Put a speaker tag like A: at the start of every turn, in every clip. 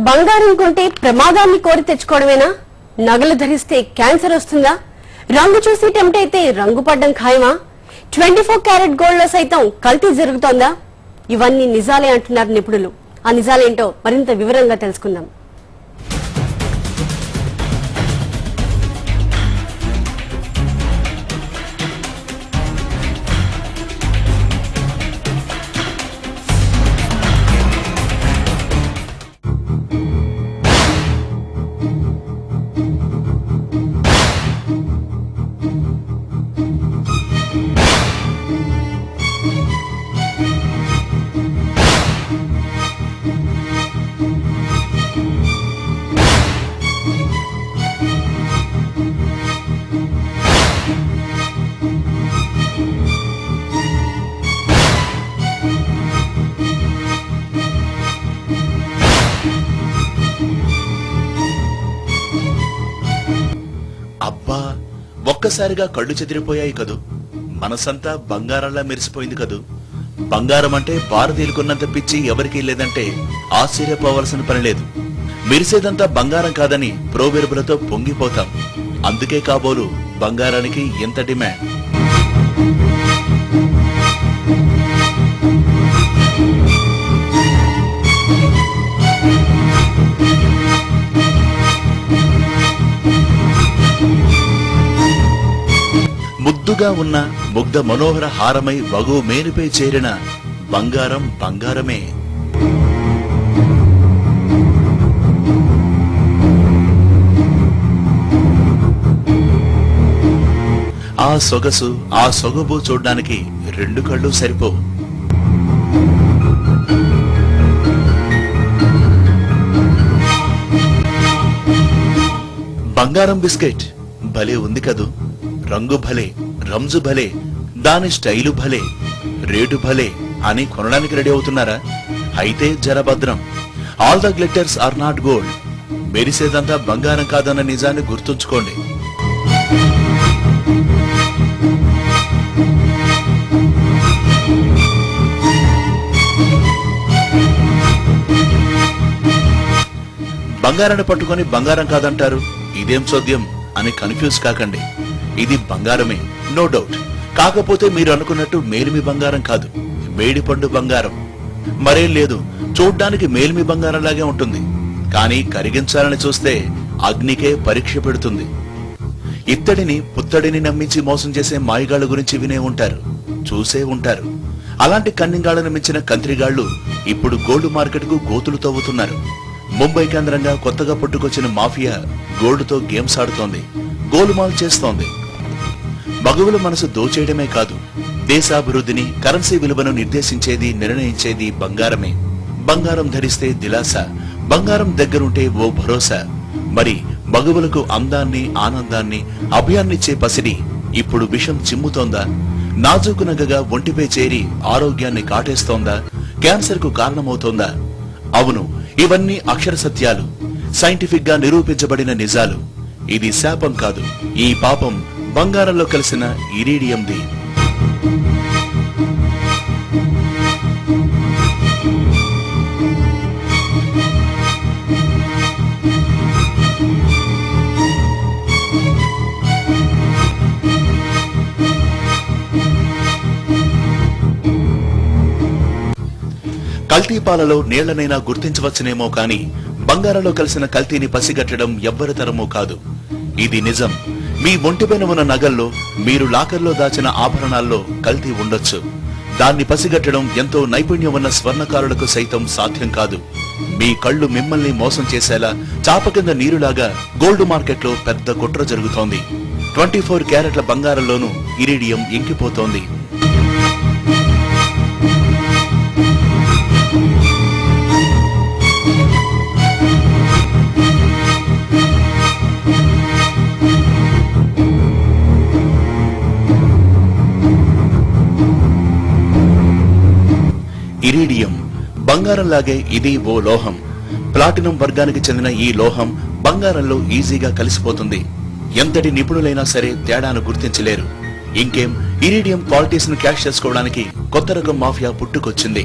A: బంగారం కొంటే ప్రమాదాన్ని కోరి తెచ్చుకోవడమేనా? నగలు ధరిస్తే క్యాన్సర్ వస్తుందా? రంగు చూసి టెంప్ట్ అయితే రంగు పడ్డం ఖాయమా? 24 క్యారెట్ గోల్డ్ లో సైతం కల్తీ జరుగుతోందా? ఇవన్నీ నిజాలే అంటున్నారు నిపుణులు. ఆ నిజాలేంటో మరింత వివరంగా తెలుసుకుందాం.
B: అబ్బా, ఒక్కసారిగా కళ్ళు చెదిరిపోయాయి కదూ. మనసంతా బంగారంలా మెరిసిపోయింది కదూ. బంగారం అంటే భారతీయులకున్నంత పిచ్చి ఎవరికీ లేదంటే ఆశ్చర్యపోవలసిన పని లేదు. మెరిసేదంతా బంగారం కాదని ప్రోవెర్బులతో పొంగిపోతాం. అందుకే కాబోలు బంగారానికి ఎంత డిమాండ్. ముద్దుగా ఉన్న ముగ్ధ మనోహర హారమై వగు మేనిపై చేరిన బంగారం బంగారమే. ఆ సొగసు, ఆ సొగబు చూడ్డానికి రెండు కళ్ళు సరిపోవు. బంగారం బిస్కెట్ భలే ఉంది కదూ. రంగు భలే, రంజు భలే, దాని స్టైలు భలే, రేటు భలే అని కొనడానికి రెడీ అవుతున్నారా? అయితే జరభద్రం. All the glitters are not gold. మెరిసేదంతా బంగారం కాదన్న నిజాన్ని గుర్తుంచుకోండి. బంగారాన్ని పట్టుకొని బంగారం కాదంటారు, ఇదేం చోద్యం అని కన్ఫ్యూజ్ కాకండి. ఇది బంగారమే, నో డౌట్. కాకపోతే మీరు అనుకున్నట్టు మేలిమి బంగారం కాదు, మేడిపండు బంగారం. మరేం లేదు, చూడ్డానికి మేలిమి బంగారంలాగే ఉంటుంది. కానీ కరిగించాలని చూస్తే అగ్నికే పరీక్ష పెడుతుంది. ఇత్తడిని పుత్తడిని నమ్మించి మోసం చేసే మాయగాళ్ల గురించి వినే ఉంటారు, చూసే ఉంటారు. అలాంటి కన్నింగాళ్లను మించిన కంత్రిగాళ్లు ఇప్పుడు గోల్డ్ మార్కెట్ కు గోతులు తవ్వుతున్నారు. ముంబై కేంద్రంగా కొత్తగా పుట్టుకొచ్చిన మాఫియా గోల్డ్తో గేమ్స్ ఆడుతోంది, గోలుమాల్ చేస్తోంది. మగువుల మనసు దోచేయడమే కాదు, దేశాభివృద్ధిని, కరెన్సీ విలువను నిర్దేశించేది, నిర్ణయించేది బంగారమే. బంగారం ధరిస్తే దిలాస, బంగారం దగ్గరుంటే ఓ భరోసా. మరి మగువులకు అందాన్ని, ఆనందాన్ని, అభయాన్నిచ్చే పసిడి ఇప్పుడు విషం చిమ్ముతోందా? నాజూకు నగగా ఒంటిపై చేరి ఆరోగ్యాన్ని కాటేస్తోందా? క్యాన్సర్ కు కారణమవుతోందా? అవును, ఇవన్నీ అక్షర సత్యాలు, సైంటిఫిక్ గా నిరూపించబడిన నిజాలు. ఇది శాపం కాదు, ఈ పాపం బంగారంలో కలిసిన ఇరీడియంది. కల్తీ పాలలో నీళ్లనైనా గుర్తించవచ్చునేమో కాని బంగారంలో కలిసిన కల్తీని పసిగట్టడం ఎవ్వరి తరమూ కాదు. ఇది నిజం. మీ ఒంటిపైన ఉన్న నగల్లో, మీరు లాకర్లో దాచిన ఆభరణాల్లో కల్తీ ఉండొచ్చు. దాన్ని పసిగట్టడం ఎంతో నైపుణ్యం ఉన్న స్వర్ణకారులకు సైతం సాధ్యం కాదు. మీ కళ్ళు మిమ్మల్ని మోసం చేసేలా చాప కింద నీరులాగా గోల్డ్ మార్కెట్లో పెద్ద కుట్ర జరుగుతోంది. 24 క్యారెట్ల బంగారంలోనూ ఇరీడియం ఇంకిపోతోంది. ఇరీడియం బంగారంలాగే ఇది ఓ లోహం. ప్లాటినం వర్గానికి చెందిన ఈ లోహం బంగారంలో ఈజీగా కలిసిపోతుంది. ఎంతటి నిపుణులైనా సరే తేడాను గుర్తించలేరు. ఇంకేం, ఇరీడియం క్వాలిటీస్ ను క్యాష్ చేసుకోవడానికి కొత్త రకం మాఫియా పుట్టుకొచ్చింది.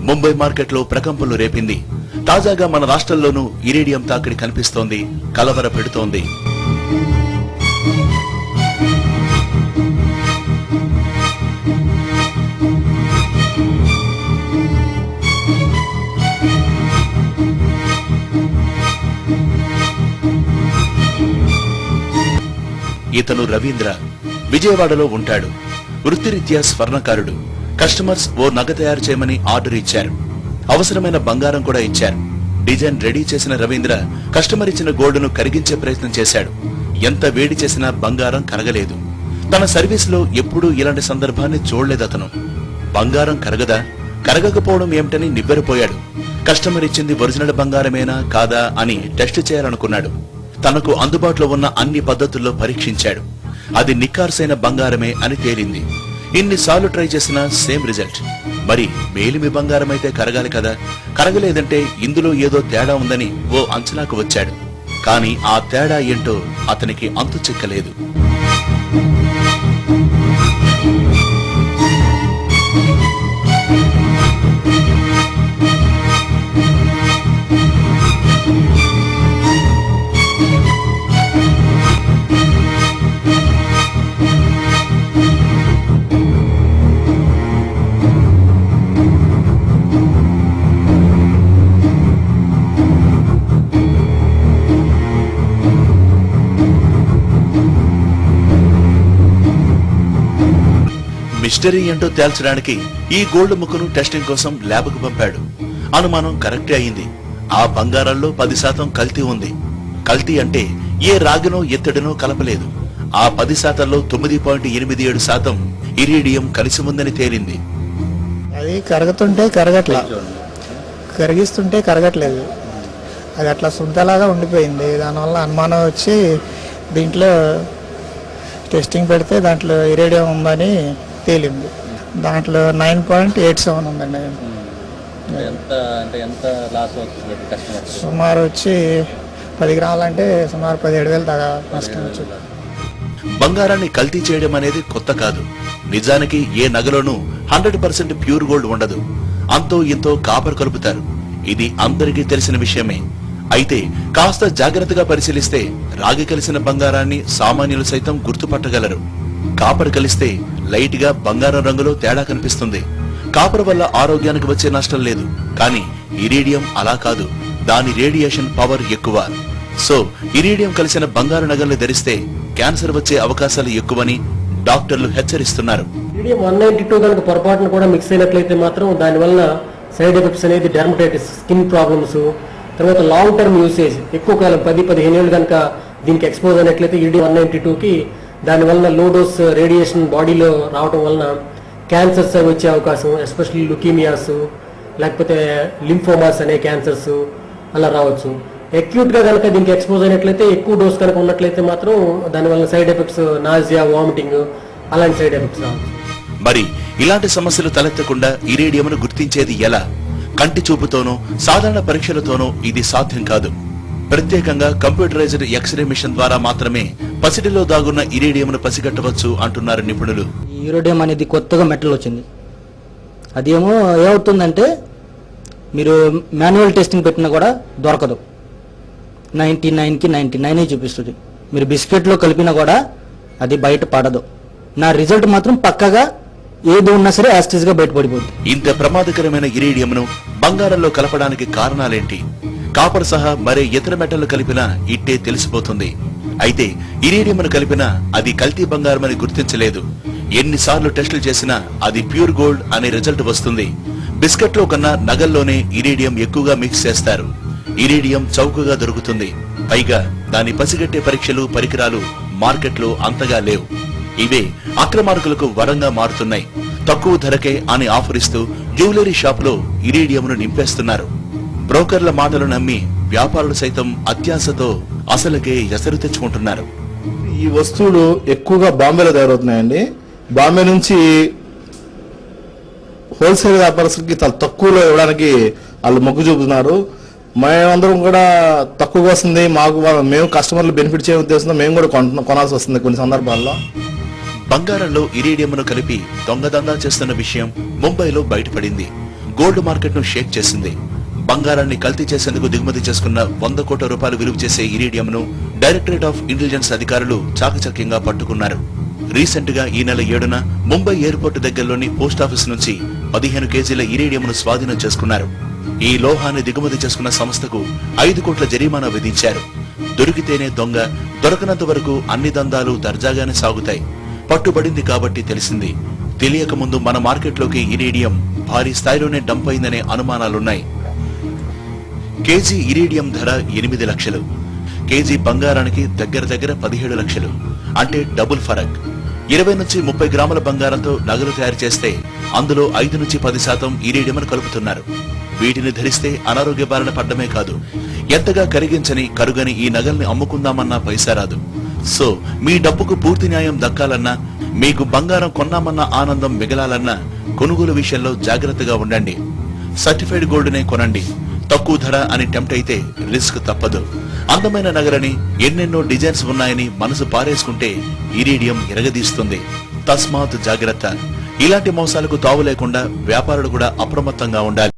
B: ముంబై మార్కెట్ లో ప్రకంపనలు రేపింది. తాజాగా మన రాష్ట్రంలోనూ ఇరేడియం తాకిడి కనిపిస్తోంది, కలవర పెడుతోంది. ఇతను రవీంద్ర, విజయవాడలో ఉంటాడు. వృత్తిరీత్యా స్వర్ణకారుడు. కస్టమర్స్ ఓ నగ తయారు చేయమని ఆర్డర్ ఇచ్చారు. అవసరమైన బంగారం కూడా ఇచ్చారు. డిజైన్ రెడీ చేసిన రవీంద్ర కస్టమర్ ఇచ్చిన గోల్డ్ను కరిగించే ప్రయత్నం చేశాడు. ఎంత వేడి చేసినా బంగారం కరగలేదు. తన సర్వీస్ లో ఎప్పుడూ ఇలాంటి సందర్భాన్ని చూడలేదతను. బంగారం కరగదా, కరగకపోవడం ఏమిటని నివ్వెరపోయాడు. కస్టమర్ ఇచ్చింది ఒరిజినల్ బంగారమేనా కాదా అని టెస్ట్ చేయాలనుకున్నాడు. తనకు అందుబాటులో ఉన్న అన్ని పద్ధతుల్లో పరీక్షించాడు. అది నిక్కార్సైన బంగారమే అని తేలింది. ఇన్నిసార్లు ట్రై చేసినా సేమ్ రిజల్ట్. మరి మేలిమి బంగారమైతే కరగాలి కదా, కరగలేదంటే ఇందులో ఏదో తేడా ఉందని ఓ అంచనాకు వచ్చాడు. కాని ఆ తేడా ఏంటో అతనికి అంతు చిక్కలేదు. మిస్టరీ ఏంటో తేల్చడానికి ఈ గోల్డ్ ముక్కను టెస్టింగ్ కోసం ల్యాబ్కు పంపాడు. అనుమానం కరెక్టే అయింది. ఆ బంగారంలో 10% కల్తీ ఉంది. కల్తీ అంటే ఏ రాగినో ఎత్తడినో కలపలేదు. ఆ 10%లో 9.87% ఇరీడియం కలిసి ఉందని తేలింది.
C: అది కరుగుతుంటే కరిగిస్తుంటే కరగట్లేదు. అది అట్లా సుంతలాగా ఉండిపోయింది. దానివల్ల అనుమానం వచ్చి దీంట్లో టెస్టింగ్ పెడితే దాంట్లో ఇరేడియం ఉందని తేలింది. దాంట్లో 9.87 ఉందండి. సుమారు వచ్చి 10 గ్రాములంటే సుమారు 17,000 దాకా నష్టం వచ్చింది.
B: బంగారాన్ని కల్తీ చేయడం అనేది కొత్త కాదు. నిజానికి ఏ నగలోనూ 100% ప్యూర్ గోల్డ్ ఉండదు. అంతో ఇంతో కాపర్ కలుపుతారు. ఇది అందరికీ తెలిసిన విషయమే. అయితే కాస్త జాగ్రత్తగా పరిశీలిస్తే రాగి కలిసిన బంగారాన్ని సామాన్యులు సైతం గుర్తుపట్టగలరు. కాపర్ కలిస్తే లైట్ గా బంగారం రంగులో తేడా కనిపిస్తుంది. కాపర్ వల్ల ఆరోగ్యానికి వచ్చే నష్టం లేదు. కానీ ఇరీడియం అలా కాదు. దాని రేడియేషన్ పవర్ ఎక్కువ. సో ఇరీడియం కలిసిన బంగారు నగల్ని ధరిస్తే క్యాన్సర్ వచ్చే అవకాశాలు ఎక్కువని డాక్టర్లు హెచ్చరిస్తున్నారు.
D: ఇరీడియం 192 కనుక పొరపాటున కూడా మిక్స్ అయినట్లయితే మాత్రం దాని వల్ల సైడ్ ఎఫెక్ట్స్ అనేది డెర్మటైటిస్, స్కిన్ ప్రాబ్లమ్స్, తర్వాత లాంగ్ టర్మ్ యూసేజ్ ఎక్కువ కాలం 10-15 ఏళ్ళు కనుక దీనికి ఎక్స్పోజ్ అయినట్లయితే ఇరీడియం 192కి దాని వలన లో డోస్ రేడియేషన్ బాడీలో రావడం వలన క్యాన్సర్స్ వచ్చే అవకాశం, ఎస్పెషల్లీ లుకీమియాస్ లేకపోతే లింఫోమాస్ అనే క్యాన్సర్స్ అలా రావచ్చు. అక్యూట్ గా కనుక దీనికి ఎక్స్పోజ్ అయినట్లయితే ఎక్కువ డోస్ కనుక ఉన్నట్లయితే మాత్రం దానివల్ల సైడ్ ఎఫెక్ట్స్ నాజియా, వామిటింగ్ అలాంటి సైడ్ ఎఫెక్ట్స్ రావచ్చు.
B: మరి ఇలాంటి సమస్యలు తలెత్తకుండా ఇరేడియంను గుర్తించేది ఎలా? కంటి చూపుతోనో సాధారణ పరీక్షలతోనో ఇది సాధ్యం కాదు. ప్రత్యేకంగా కంప్యూటరైజ్డ్ ఎక్స్రే మిషన్ ద్వారా మాత్రమే పసిడిలో దాగున్న ఇరేడియంను పసిగట్టవచ్చు అంటున్నారు నిపుణులు.
E: ఇరేడియం అనేది కొత్తగా మెటల్ వచ్చింది. అదేమో ఏమవుతుందంటే మీరు మాన్యువల్ టెస్టింగ్ పెట్టినా కూడా దొరకదు. 99కి 99 చూపిస్తుంది. మీరు బిస్కెట్లో కలిపినా కూడా అది బయట పడదు. నా రిజల్ట్ మాత్రం పక్కగా ఏది ఉన్నా సరే యాస్టిస్ గా బయటపడిపోతుంది.
B: ఇంత ప్రమాదకరమైన ఇరేడియంను బంగారంలో కలపడానికి కారణాలేంటి? కాపర్ సహా మరే ఇతర మెటల్ కలిపినా ఇట్టే తెలిసిపోతుంది. అయితే ఇరేడియంను కలిపినా అది కల్తీ బంగారమని గుర్తించలేదు. ఎన్నిసార్లు టెస్టులు చేసినా అది ప్యూర్ గోల్డ్ అనే రిజల్ట్ వస్తుంది. బిస్కెట్ లో కన్నా నగల్లోనే ఇరేడియం ఎక్కువగా మిక్స్ చేస్తారు. ఇరేడియం చౌకగా దొరుకుతుంది. పైగా దాని పసిగట్టే పరీక్షలు, పరికరాలు మార్కెట్లో అంతగా లేవు. ఇవే అక్రమార్కులకు వరంగా మారుతున్నాయి. తక్కువ ధరకే అని ఆఫర్ ఇస్తూ జ్యువెలరీ షాపులో ఇరేడియంను నింపేస్తున్నారు. బ్రోకర్ల మాటలు నమ్మి వ్యాపారులు సైతం అత్యాశతో అసలుకే ఎసరు తెచ్చుకుంటున్నారు.
F: ఈ వస్తువులు ఎక్కువగా బాంబేలో తయారవుతున్నాయండి. బాంబే నుంచి హోల్సేల్ వ్యాపారస్తులకి చాలా తక్కువలో ఇవ్వడానికి వాళ్ళు మొగ్గు చూపుతున్నారు. మేమందరం కూడా తక్కువగా వస్తుంది, మేము కస్టమర్లు బెనిఫిట్ చేయ ఉద్దేశంతో మేము కూడా కొనాల్సి వస్తుంది కొన్ని సందర్భాల్లో.
B: బంగారంలో ఇరేడియంను కలిపి దొంగదందా చేస్తున్న విషయం ముంబైలో బయటపడింది. గోల్డ్ మార్కెట్ ను షేక్ చేసింది. బంగారాన్ని కల్తీ చేసేందుకు దిగుమతి చేసుకున్న 100 కోట్ల రూపాయలు విలువ చేసే ఇరీడియంను డైరెక్టరేట్ ఆఫ్ ఇంటెలిజెన్స్ అధికారులు చాకచక్యంగా పట్టుకున్నారు. రీసెంట్ గా ఈ నెల 7న ముంబై ఎయిర్పోర్టు దగ్గరలోని పోస్టాఫీస్ నుంచి 15 కేజీల ఇరీడియంను స్వాధీనం చేసుకున్నారు. ఈ లోహాన్ని దిగుమతి చేసుకున్న సంస్థకు 5 కోట్ల జరిమానా విధించారు. దొరికితేనే దొంగ, దొరకనంత వరకు అన్ని దందాలు దర్జాగానే సాగుతాయి. పట్టుబడింది కాబట్టి తెలిసింది. తెలియక ముందు మన మార్కెట్లోకి ఇరీడియం భారీ స్థాయిలోనే డంప్ అయిందనే అనుమానాలున్నాయి. కేజీ ఇరీడియం ధర 8 లక్షలు. కేజీ బంగారానికి దగ్గర 17 లక్షలు. అంటే డబుల్ ఫరక్. 20 నుంచి 30 గ్రాముల బంగారంతో నగలు తయారు చేస్తే అందులో 5 నుంచి 10% ఇరీడియం కలుపుతున్నారు. వీటిని ధరిస్తే అనారోగ్య బారిన పడ్డమే కాదు, ఎంతగా కరిగించని కరుగని ఈ నగల్ని అమ్ముకుందామన్నా పైసా రాదు. సో మీ డబ్బుకు పూర్తి న్యాయం దక్కాలన్నా, మీకు బంగారం కొన్నామన్న ఆనందం మిగలాలన్నా కొనుగోలు విషయంలో జాగ్రత్తగా ఉండండి. సర్టిఫైడ్ గోల్డ్ నే కొనండి. తక్కువ ధర అని టెంప్ట్ అయితే రిస్క్ తప్పదు. అందమైన నగలని, ఎన్నెన్నో డిజైన్స్ ఉన్నాయని మనసు పారేసుకుంటే ఇరీడియం ఎరగదీస్తుంది. తస్మాత్ జాగ్రత్త. ఇలాంటి మోసాలకు తావు లేకుండా వ్యాపారులు కూడా అప్రమత్తంగా ఉండాలి.